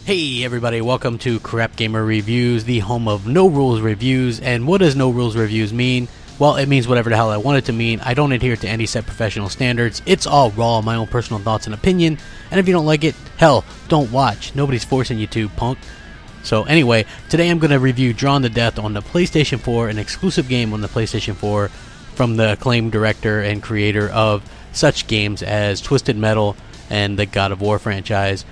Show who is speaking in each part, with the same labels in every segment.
Speaker 1: Hey everybody, welcome to Crapgamer Reviews, the home of no rules reviews. And what does no rules reviews mean? Well, it means whatever the hell I want it to mean. I don't adhere to any set professional standards. It's all raw, my own personal thoughts and opinion. And if you don't like it, hell, don't watch. Nobody's forcing you to, punk. So anyway, today I'm going to review Drawn to Death on the PlayStation 4, an exclusive game on the PlayStation 4 from the acclaimed director and creator of such games as Twisted Metal and the God of War franchise.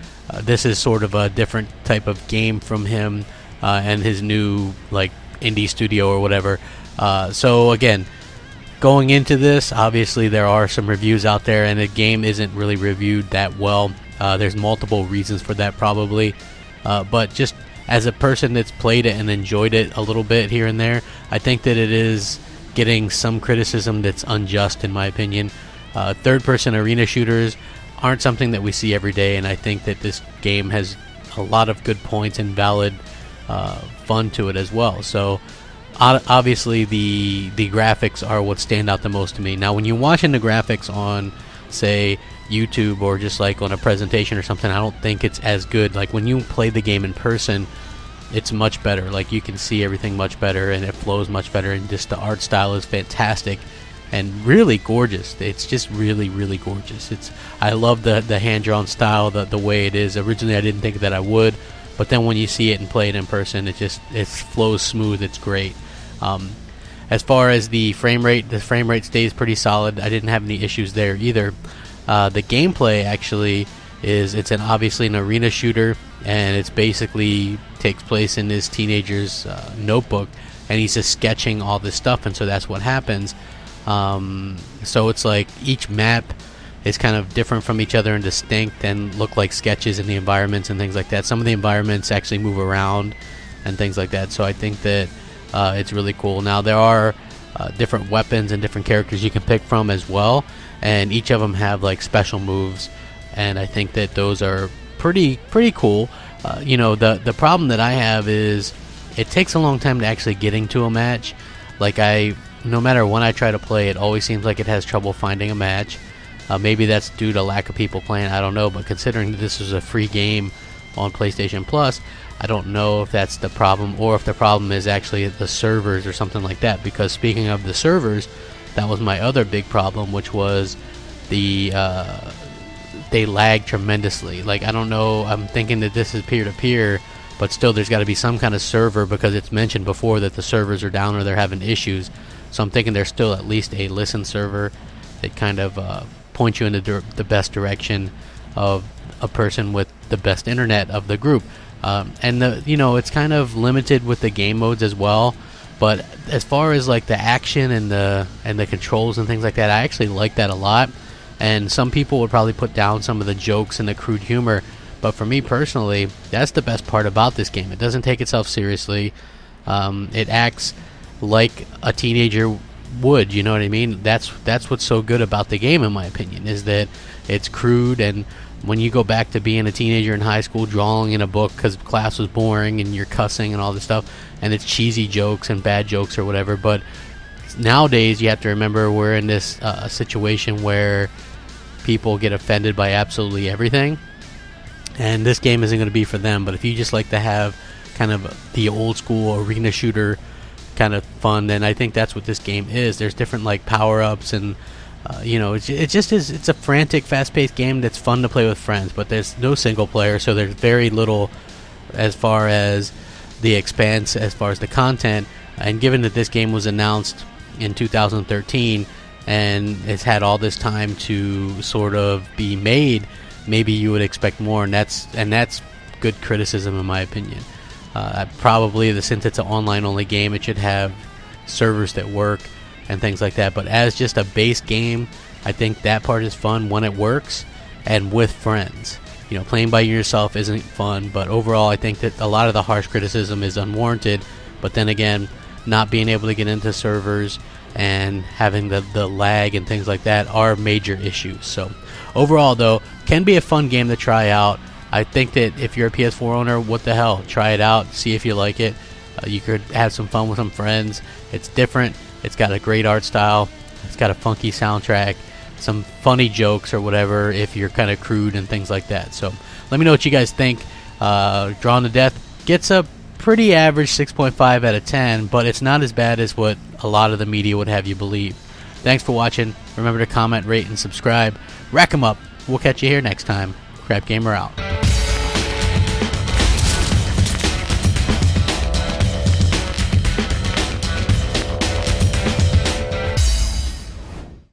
Speaker 1: This is sort of a different type of game from him and his new indie studio or whatever. So again, going into this, obviously there are some reviews out there and the game isn't really reviewed that well. There's multiple reasons for that probably, but just as a person that's played it and enjoyed it a little bit here and there, I think that it is getting some criticism that's unjust in my opinion. Third-person arena shooters aren't something that we see every day, and I think that this game has a lot of good points and valid fun to it as well. So obviously the graphics are what stand out the most to me. Now when you're watching the graphics on say YouTube or just like on a presentation or something, I don't think it's as good. Like when you play the game in person, it's much better. Like you can see everything much better and it flows much better, and just the art style is fantastic and really gorgeous. It's just really gorgeous. I love the hand-drawn style, the way it is. Originally I didn't think that I would, but then when you see it and play it in person, it flows smooth. It's great. As far as the frame rate stays pretty solid. I didn't have any issues there either. The gameplay actually it's obviously an arena shooter, and it's basically takes place in this teenager's notebook, and he's just sketching all this stuff, and so that's what happens. So it's like each map is kind of different from each other and distinct and look like sketches in the environments and things like that. Some of the environments actually move around and things like that, so I think that it's really cool. Now there are different weapons and different characters you can pick from as well, and each of them have like special moves, and I think that those are pretty cool. You know, the problem that I have is it takes a long time to actually get into a match. No matter when I try to play, it always seems like it has trouble finding a match. Maybe that's due to lack of people playing, I don't know, but considering that this is a free game on PlayStation Plus, I don't know if that's the problem or if the problem is actually the servers or something like that. Because speaking of the servers, that was my other big problem, which was they lag tremendously. Like, I don't know, I'm thinking that this is peer-to-peer, but still there's got to be some kind of server, because it's mentioned before that the servers are down or they're having issues. So I'm thinking there's still at least a listen server that kind of points you in the best direction of a person with the best internet of the group. And it's kind of limited with the game modes as well. But as far as like the action and the controls and things like that, I actually like that a lot. And some people would probably put down some of the jokes and the crude humor, but for me personally, that's the best part about this game. It doesn't take itself seriously. It acts like a teenager would, you know what I mean? That's what's so good about the game, in my opinion, is that it's crude. And when you go back to being a teenager in high school, drawing in a book because class was boring and you're cussing and all this stuff, and it's cheesy jokes and bad jokes or whatever, but nowadays you have to remember we're in this situation where people get offended by absolutely everything, and this game isn't going to be for them. But if you just like to have kind of the old school arena shooter kind of fun, then I think that's what this game is. There's different like power-ups, and it's a frantic, fast-paced game that's fun to play with friends, but there's no single player, so there's very little as far as the expanse, as far as the content. And given that this game was announced in 2013 and it's had all this time to sort of be made, maybe you would expect more, and that's good criticism in my opinion. Probably, since it's an online-only game, it should have servers that work and things like that. But as just a base game, I think that part is fun when it works and with friends. You know, playing by yourself isn't fun, but overall I think that a lot of the harsh criticism is unwarranted. But then again, not being able to get into servers and having the lag and things like that are major issues. So overall though, can be a fun game to try out. I think that if you're a PS4 owner, what the hell, try it out, see if you like it. You could have some fun with some friends. It's different, it's got a great art style, it's got a funky soundtrack, some funny jokes or whatever if you're kind of crude and things like that. So let me know what you guys think. Drawn to Death gets a pretty average 6.5 out of 10, but it's not as bad as what a lot of the media would have you believe. Thanks for watching. Remember to comment, rate, and subscribe. Rack 'em up. We'll catch you here next time. Crapgamer out.